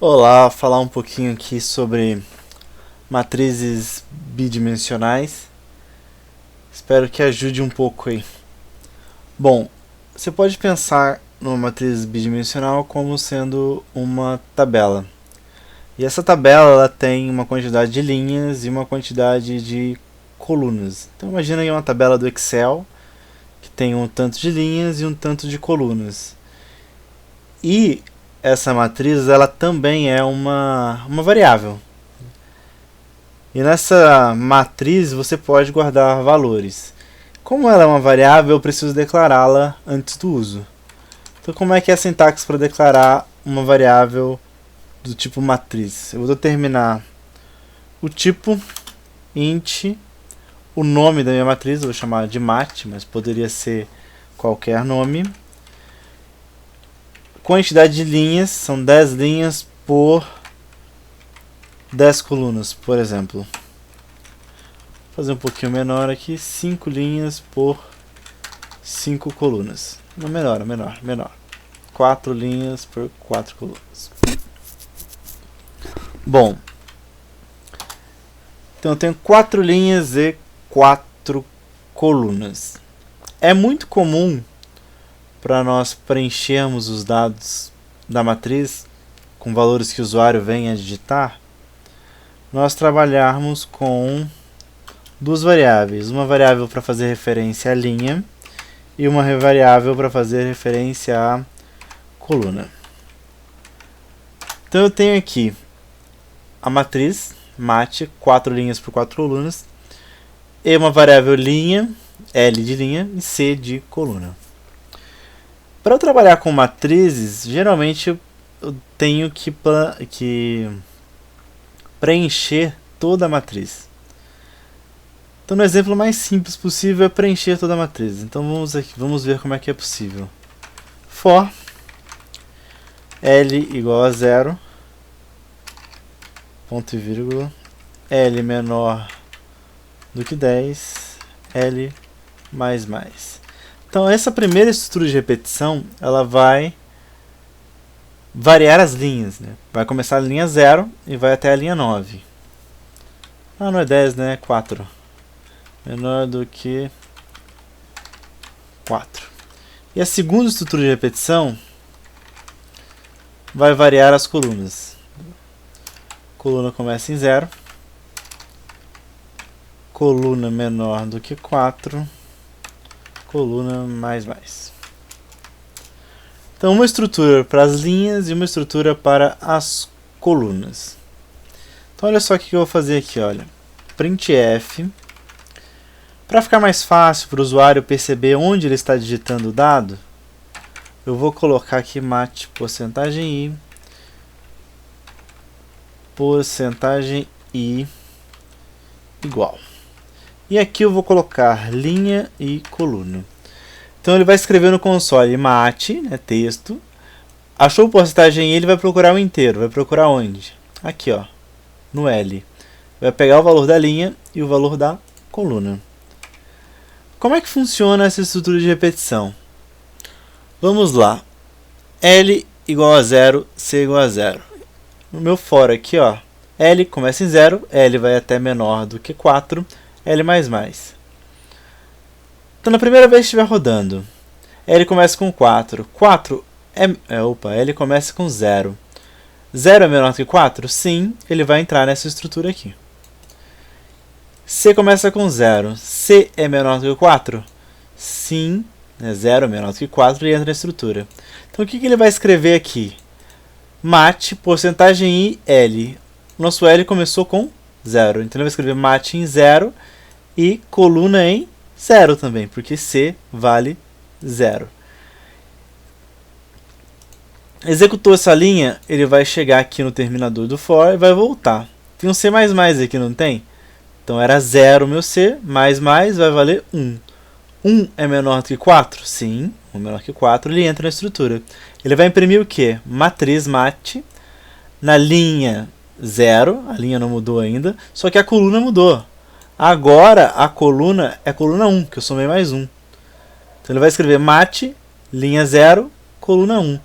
Olá, falar um pouquinho aqui sobre matrizes bidimensionais. Espero que ajude um pouco aí. Bom, você pode pensar numa matriz bidimensional como sendo uma tabela. E essa tabela ela tem uma quantidade de linhas e uma quantidade de colunas. Então imagina aí uma tabela do Excel que tem um tanto de linhas e um tanto de colunas. E essa matriz ela também é uma variável. E nessa matriz você pode guardar valores. Como ela é uma variável, eu preciso declará-la antes do uso. Então como é que é a sintaxe para declarar uma variável do tipo matriz? Eu vou determinar o tipo int, o nome da minha matriz, eu vou chamar de mat, mas poderia ser qualquer nome. Quantidade de linhas, são 10 linhas por 10 colunas, por exemplo. Vou fazer um pouquinho menor aqui, 5 linhas por 5 colunas. Não, menor. 4 linhas por 4 colunas. Bom, então eu tenho 4 linhas e 4 colunas. É muito comum para nós preenchermos os dados da matriz com valores que o usuário venha digitar, nós trabalharmos com duas variáveis. Uma variável para fazer referência à linha e uma variável para fazer referência à coluna. Então eu tenho aqui a matriz mat, 4 linhas por 4 colunas, e uma variável linha, L de linha e C de coluna. Para eu trabalhar com matrizes, geralmente eu tenho que preencher toda a matriz. Então, no exemplo mais simples possível é preencher toda a matriz. Então, vamos ver como é que é possível. For L igual a 0, ponto e vírgula, L menor do que 10, L mais mais. Então, essa primeira estrutura de repetição, ela vai variar as linhas, né? Vai começar a linha 0 e vai até a linha 9. Ah, não é 10, né? É 4. Menor do que 4. E a segunda estrutura de repetição vai variar as colunas. Coluna começa em 0. Coluna menor do que 4. Coluna mais mais. Então, uma estrutura para as linhas e uma estrutura para as colunas. Então, olha só o que eu vou fazer aqui, olha. Printf. Para ficar mais fácil para o usuário perceber onde ele está digitando o dado, eu vou colocar aqui mat porcentagem i igual. E aqui eu vou colocar linha e coluna. Então ele vai escrever no console mat, né, texto. Achou porcentagem i, ele vai procurar o inteiro. Vai procurar onde? Aqui, ó, no L. Vai pegar o valor da linha e o valor da coluna. Como é que funciona essa estrutura de repetição? Vamos lá. L igual a 0, C igual a 0. No meu for aqui, ó, L começa em 0, L vai até menor do que 4, L mais mais. Então, na primeira vez que estiver rodando, L começa com 4. 4 L começa com 0. 0 é menor que 4? Sim, ele vai entrar nessa estrutura aqui. C começa com 0. C é menor que 4? Sim, 0 é menor que 4, ele entra na estrutura. Então, o que ele vai escrever aqui? Mat, porcentagem i, L. O nosso L começou com 0. Então, ele vai escrever mat em 0 e coluna em 0 também, porque C vale 0. Executou essa linha, ele vai chegar aqui no terminador do for e vai voltar. Tem um C++ aqui, não tem? Então era 0 meu C, mais vai valer 1. 1 é menor do que 4? Sim, 1 é menor que 4, ele entra na estrutura. Ele vai imprimir o quê? Matriz mat, na linha 0, a linha não mudou ainda, só que a coluna mudou. Agora a coluna é coluna 1, que eu somei mais 1. Então ele vai escrever mat, linha 0, coluna 1.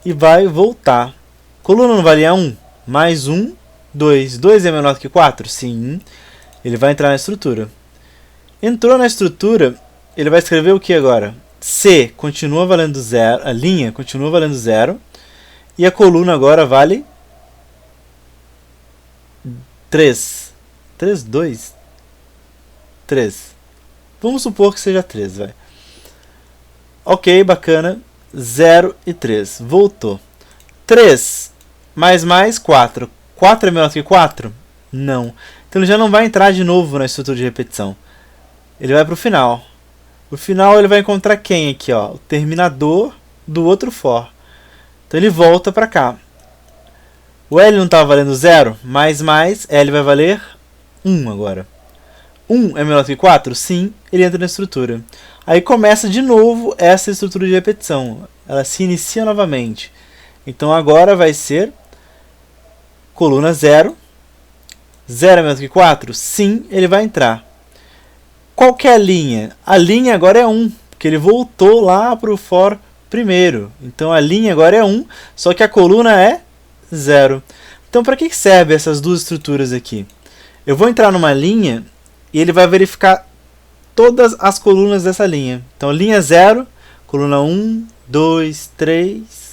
E vai voltar. Coluna não valia 1? Mais 1, 2. 2 é menor do que 4? Sim. Ele vai entrar na estrutura. Entrou na estrutura, ele vai escrever o que agora? C continua valendo 0, a linha continua valendo 0, e a coluna agora vale 3. 3, 2? 3. Vamos supor que seja 3, vai. Ok, bacana. 0 e 3. Voltou. 3 mais 4. 4 é menor que 4? Não. Então ele já não vai entrar de novo na estrutura de repetição. Ele vai para o final. No final ele vai encontrar quem aqui? Ó? O terminador do outro for. Então ele volta para cá. O L não estava valendo 0? Mais, L vai valer 1 agora. 1 é menor que 4? Sim, ele entra na estrutura. Aí começa de novo essa estrutura de repetição. Ela se inicia novamente. Então agora vai ser coluna 0. 0 é menor que 4? Sim, ele vai entrar. Qual que é a linha? A linha agora é 1, porque ele voltou lá para o for primeiro. Então a linha agora é 1, só que a coluna é 0. Então para que serve essas duas estruturas aqui? Eu vou entrar numa linha e ele vai verificar todas as colunas dessa linha. Então linha 0, coluna 1, 2, 3.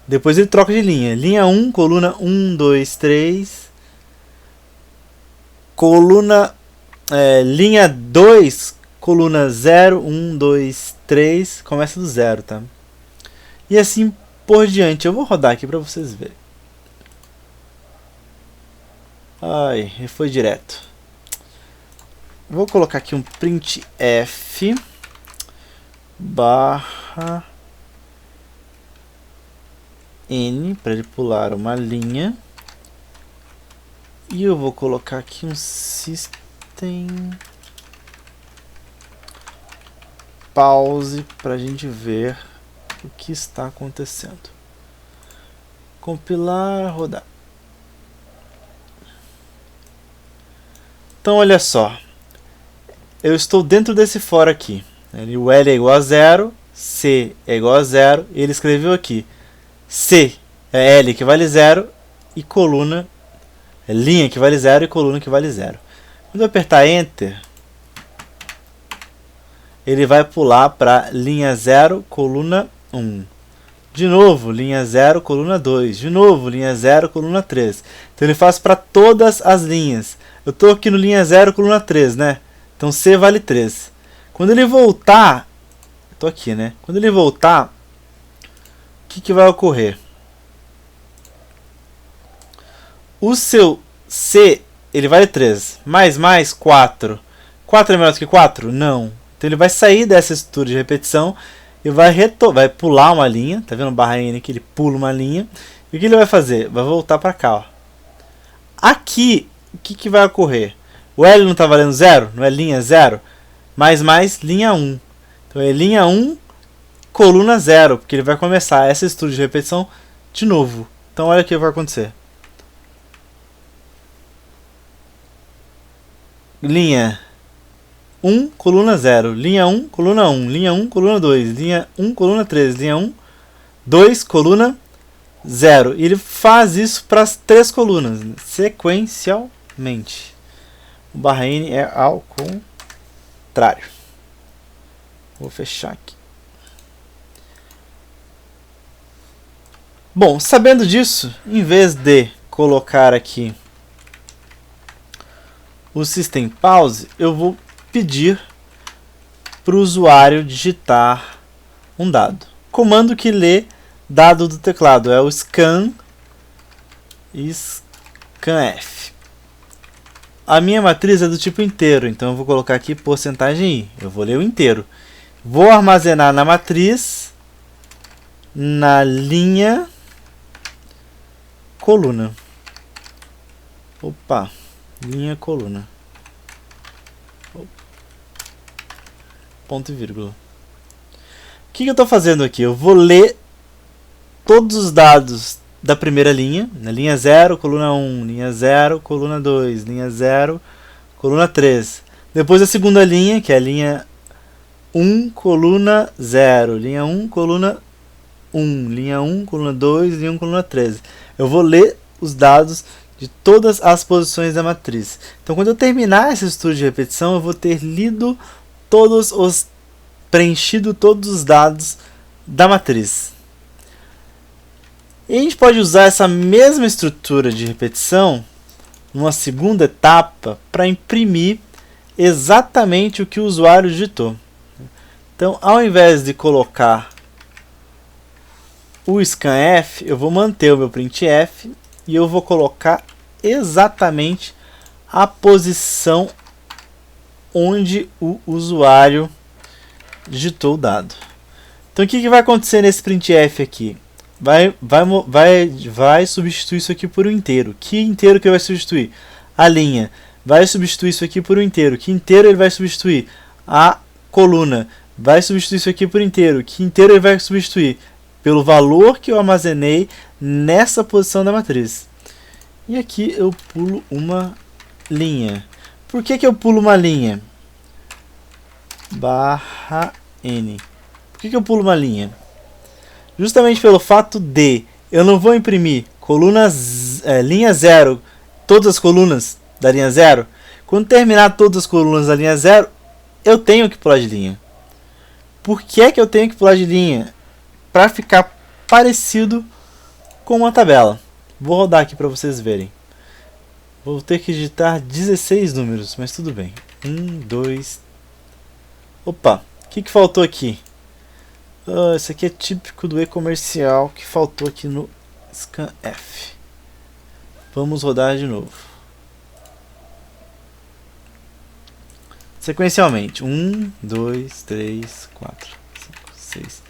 Depois ele troca de linha. Linha 1, coluna 1, 2, 3. Linha 2, coluna 0, 1, 2, 3. Começa do 0, tá? E assim por diante. Eu vou rodar aqui para vocês verem. Ai, foi direto. Vou colocar aqui um printf barra n para ele pular uma linha. E eu vou colocar aqui um system pause para a gente ver o que está acontecendo. Compilar, rodar. Então olha só, eu estou dentro desse for aqui. O L é igual a 0, C é igual a 0, e ele escreveu aqui C é L que vale 0 e coluna é linha que vale 0 e coluna que vale 0. Quando eu apertar Enter, ele vai pular para linha 0, coluna 1. De novo, linha 0, coluna 2. De novo, linha 0, coluna 3. Então ele faz para todas as linhas. Eu estou aqui no linha 0, coluna 3, né? Então C vale 3. Quando ele voltar, estou aqui, né? Quando ele voltar, o que vai ocorrer? O seu C, ele vale 3. Mais 4. 4 é menor do que 4? Não. Então ele vai sair dessa estrutura de repetição e vai pular uma linha. Tá vendo? Barra N aqui, ele pula uma linha. E o que ele vai fazer? Vai voltar para cá, ó. Aqui, o que vai ocorrer? O L não está valendo 0? Não é linha 0? Mais, linha 1. Então é linha 1, coluna 0. Porque ele vai começar essa estrutura de repetição de novo. Então olha o que vai acontecer. Linha 1, coluna 0. Linha 1, coluna 1. Linha 1, coluna 2. Linha 1, coluna 3. Linha 1, 2, coluna 0. E ele faz isso para as 3 colunas, sequencialmente. O barra N é ao contrário. Vou fechar aqui. Bom, sabendo disso, em vez de colocar aqui o System Pause, eu vou pedir para o usuário digitar um dado. Comando que lê dado do teclado é o scanf. A minha matriz é do tipo inteiro, então eu vou colocar aqui porcentagem i. Eu vou ler o inteiro. Vou armazenar na matriz, na linha coluna. Opa, linha coluna. Ponto e vírgula. O que eu estou fazendo aqui? Eu vou ler todos os dados da primeira linha, na linha 0, coluna 1, linha 0, coluna 2, linha 0, coluna 3. Depois a segunda linha, que é a linha 1, coluna 0, linha 1, coluna 1, linha 1, coluna 2, linha 1, coluna 13. Eu vou ler os dados de todas as posições da matriz. Então, quando eu terminar esse estudo de repetição, eu vou ter lido preenchido todos os dados da matriz. E a gente pode usar essa mesma estrutura de repetição numa segunda etapa para imprimir exatamente o que o usuário digitou. Então, ao invés de colocar o scanf, eu vou manter o meu printf e eu vou colocar exatamente a posição onde o usuário digitou o dado. Então, o que vai acontecer nesse printf aqui? Vai substituir isso aqui por um inteiro. Que inteiro que vai substituir? A linha. Vai substituir isso aqui por um inteiro. Que inteiro ele vai substituir? A coluna. Vai substituir isso aqui por inteiro. Que inteiro ele vai substituir? Pelo valor que eu armazenei nessa posição da matriz. E aqui eu pulo uma linha. Por que eu pulo uma linha? Barra N. Por que eu pulo uma linha? Justamente pelo fato de eu não vou imprimir linha 0, todas as colunas da linha 0. Quando terminar todas as colunas da linha 0, eu tenho que pular de linha. Por que eu tenho que pular de linha? Para ficar parecido com uma tabela. Vou rodar aqui para vocês verem. Vou ter que digitar 16 números, mas tudo bem. 1, 2... Opa, o que faltou aqui? Isso aqui é típico do e-comercial que faltou aqui no scanf. Vamos rodar de novo. Sequencialmente. 1, 2, 3, 4, 5, 6, 7.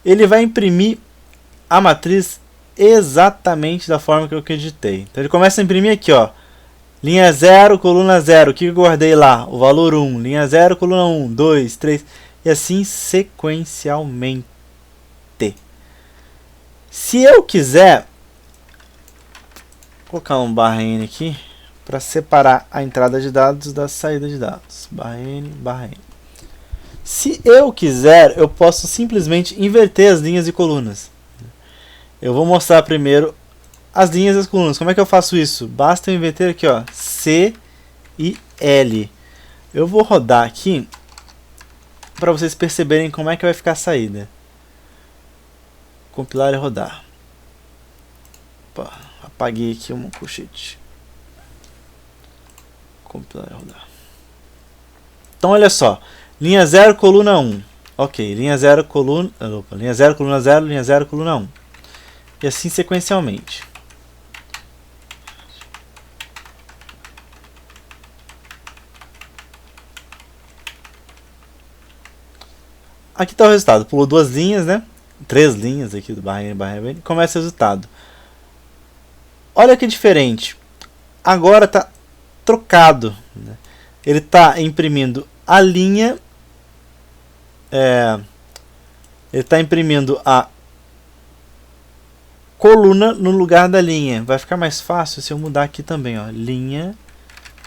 Ele vai imprimir a matriz exatamente da forma que eu acreditei. Então ele começa a imprimir aqui, ó. Linha 0, coluna 0. O que eu guardei lá? O valor 1. Linha 0, coluna 1, 2, 3. E assim sequencialmente. Se eu quiser, vou colocar um barra N aqui para separar a entrada de dados da saída de dados. Barra N, barra N. Se eu quiser, eu posso simplesmente inverter as linhas e colunas. Eu vou mostrar primeiro as linhas e as colunas. Como é que eu faço isso? Basta eu inverter aqui, ó, C e L. Eu vou rodar aqui para vocês perceberem como é que vai ficar a saída. Compilar e rodar. Opa, apaguei aqui um colchete. Compilar e rodar. Então olha só. Linha 0, coluna 1. Ok, linha 0, coluna... Opa, linha 0, coluna 0, linha 0, coluna 1. E assim sequencialmente. Aqui está o resultado. Pulou duas linhas, né? 3 linhas aqui do barra N, barra N. Começa o resultado. Olha que diferente. Agora está trocado, né? Ele está imprimindo a linha. Ele está imprimindo a coluna no lugar da linha. Vai ficar mais fácil se eu mudar aqui também, ó. Linha,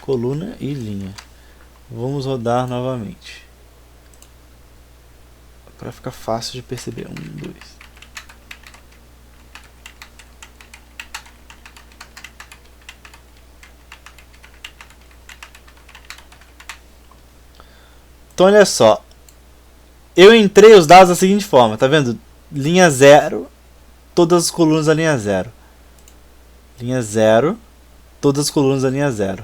coluna e linha. Vamos rodar novamente. Para ficar fácil de perceber. 1, 2. Então olha só. Eu entrei os dados da seguinte forma, tá vendo? Linha 0, todas as colunas da linha 0. Linha 0, todas as colunas da linha 0.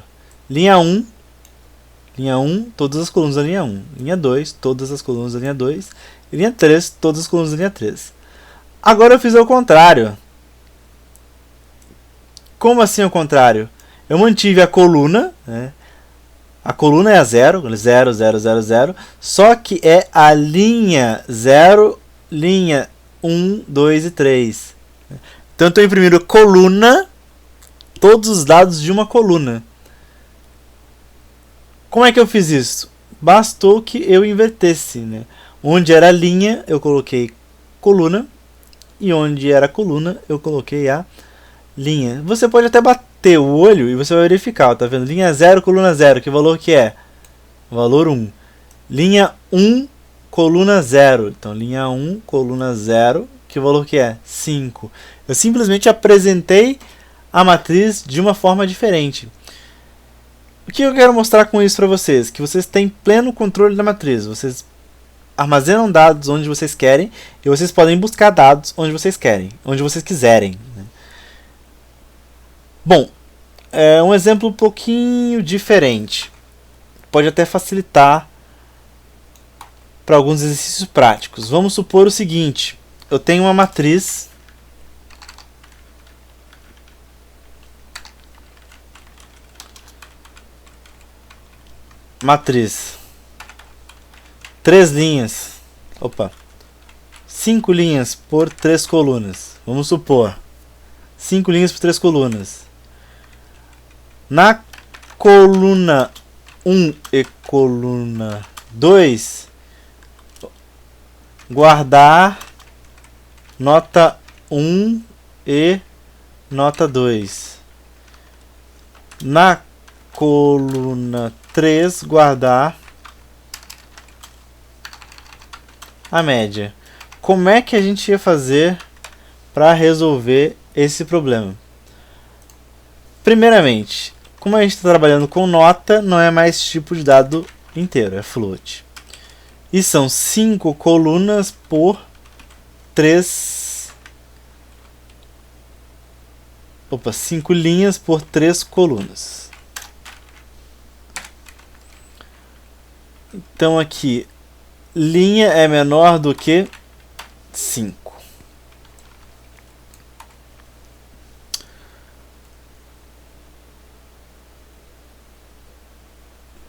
Linha 1, todas as colunas da linha 1. Linha 2, todas as colunas da linha 2. Linha 3, todas as colunas da linha 3. Agora eu fiz ao contrário. Como assim ao contrário? Eu mantive a coluna, né? A coluna é a 0, 0, 0, 0, 0, só que é a linha 0, linha 1, 2 e 3. Então eu estou imprimindo coluna, todos os dados de uma coluna. Como é que eu fiz isso? Bastou que eu invertesse, né? Onde era linha, eu coloquei coluna, e onde era coluna, eu coloquei a linha. Você pode até bater o olho e você vai verificar, ó, tá vendo? Linha 0, coluna 0, que valor que é? Valor 1. Linha 1, coluna 0. Então, linha 1, coluna 0, que valor que é? 5. Eu simplesmente apresentei a matriz de uma forma diferente. O que eu quero mostrar com isso para vocês? Que vocês têm pleno controle da matriz. Vocês armazenam dados onde vocês querem e vocês podem buscar dados onde vocês querem, onde vocês quiserem. Bom, é um exemplo um pouquinho diferente. Pode até facilitar para alguns exercícios práticos. Vamos supor o seguinte: eu tenho uma matriz matriz 3 linhas, 5 linhas por 3 colunas. Vamos supor 5 linhas por 3 colunas. Na coluna 1 e coluna 2, guardar nota 1 e nota 2. Na coluna 3, guardar a média. Como é que a gente ia fazer para resolver esse problema? Primeiramente, como a gente está trabalhando com nota, não é mais tipo de dado inteiro, é float. E são 5 colunas por 3... 5 linhas por 3 colunas. Então aqui, linha é menor do que 5.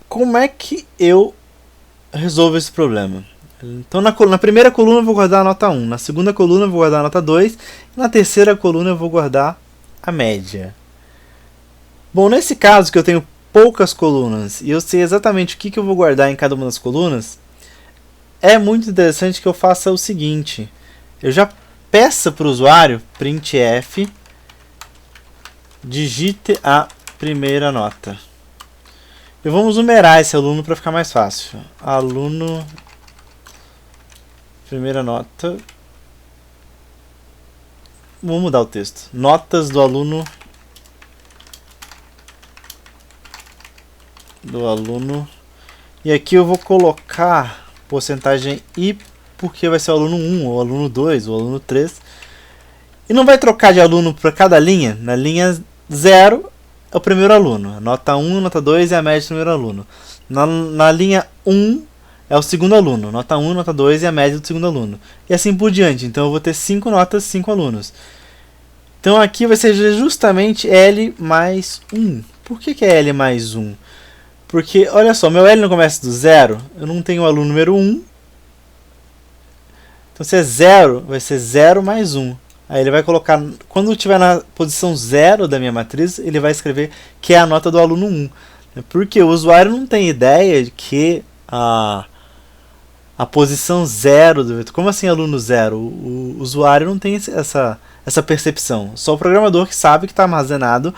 Como é que eu resolvo esse problema? Então na primeira coluna eu vou guardar a nota 1, na segunda coluna eu vou guardar a nota 2, e na terceira coluna eu vou guardar a média. Bom, nesse caso que eu tenho poucas colunas e eu sei exatamente o que eu vou guardar em cada uma das colunas, é muito interessante que eu faça o seguinte: eu já peço para o usuário printf digite a primeira nota. E vamos numerar esse aluno para ficar mais fácil. Aluno, primeira nota. Vou mudar o texto. Notas do aluno. E aqui eu vou colocar porcentagem I, porque vai ser o aluno 1, ou aluno 2, ou aluno 3. E não vai trocar de aluno para cada linha. Na linha 0 é o primeiro aluno. A nota 1, nota 2 é a média do primeiro aluno. Na linha 1 é o segundo aluno. Nota 1, nota 2 é a média do segundo aluno. E assim por diante. Então eu vou ter 5 notas, 5 alunos. Então aqui vai ser justamente L mais 1. Por que é L mais 1? Porque, olha só, meu L não começa do 0. Eu não tenho o aluno número 1. Então se é 0, vai ser 0 mais 1. Aí ele vai colocar, quando estiver na posição 0 da minha matriz, ele vai escrever que é a nota do aluno 1. Porque o usuário não tem ideia de que a posição 0, como assim aluno 0? O usuário não tem essa percepção. Só o programador que sabe que está armazenado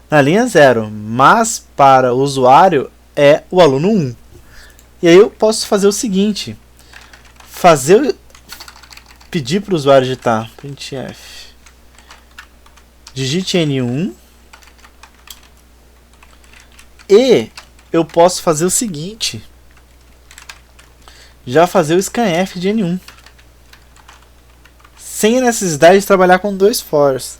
na linha 0. Mas para o usuário é o aluno 1. E aí eu posso fazer o seguinte. Pedir para o usuário digitar printf digite N1 e eu posso fazer o seguinte, já fazer o scanf de N1 sem a necessidade de trabalhar com 2 fors.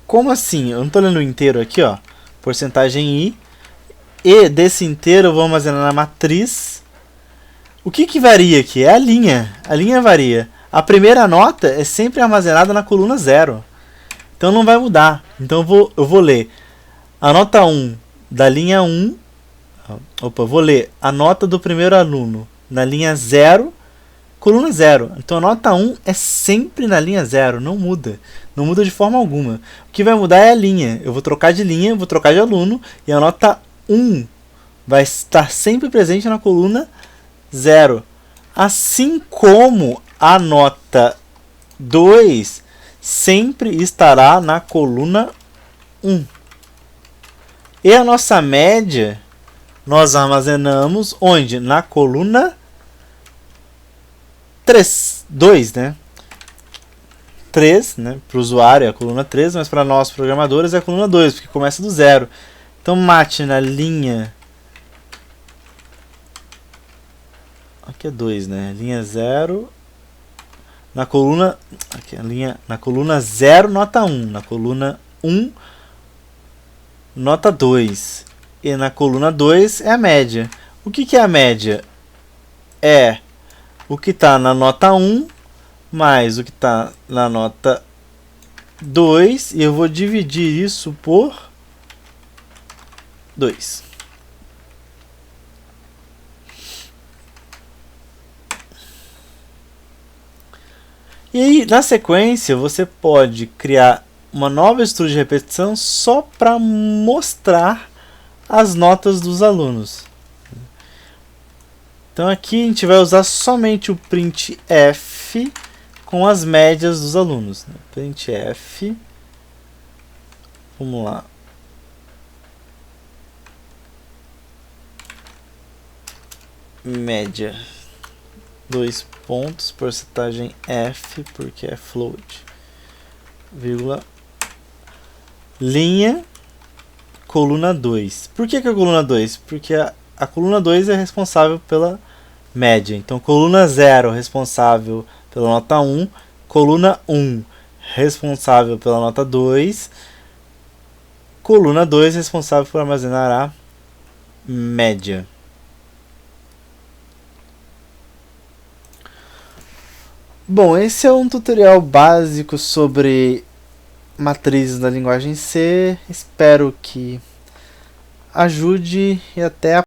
Como assim? Eu não estou lendo o inteiro aqui, ó, porcentagem I, e desse inteiro eu vou armazenar na matriz. O que varia aqui? É a linha varia. A primeira nota é sempre armazenada na coluna 0. Então não vai mudar. Então eu vou ler a nota 1 da linha 1. Vou ler a nota do primeiro aluno na linha 0, coluna 0. Então a nota 1 é sempre na linha 0, não muda. Não muda de forma alguma. O que vai mudar é a linha. Eu vou trocar de linha, vou trocar de aluno, e a nota 1 vai estar sempre presente na coluna 0. Assim como a nota 2 sempre estará na coluna 1. E a nossa média nós armazenamos onde? Na coluna 2, né? 3, né? Para o usuário é a coluna 3, mas para nós programadores é a coluna 2, porque começa do 0. Então mate na linha... Aqui é 2, né? Linha 0... Na coluna... Aqui, na coluna 0, nota 1. Na coluna 1, nota 2. E na coluna 2 é a média. O que é a média? É o que está na nota 1 mais o que está na nota 2. E eu vou dividir isso por 2. E aí, na sequência, você pode criar uma nova estrutura de repetição só para mostrar as notas dos alunos. Então aqui a gente vai usar somente o printf com as médias dos alunos. Printf, vamos lá. Média, 2 pontos, porcentagem f, porque é float, vírgula, linha, coluna 2. Por que a coluna 2? Porque a coluna 2 é responsável pela média. Então, coluna 0 responsável pela nota 1, coluna 1 responsável pela nota 2, coluna 2 responsável por armazenar a média. Bom, esse é um tutorial básico sobre matrizes da linguagem C. Espero que ajude e até a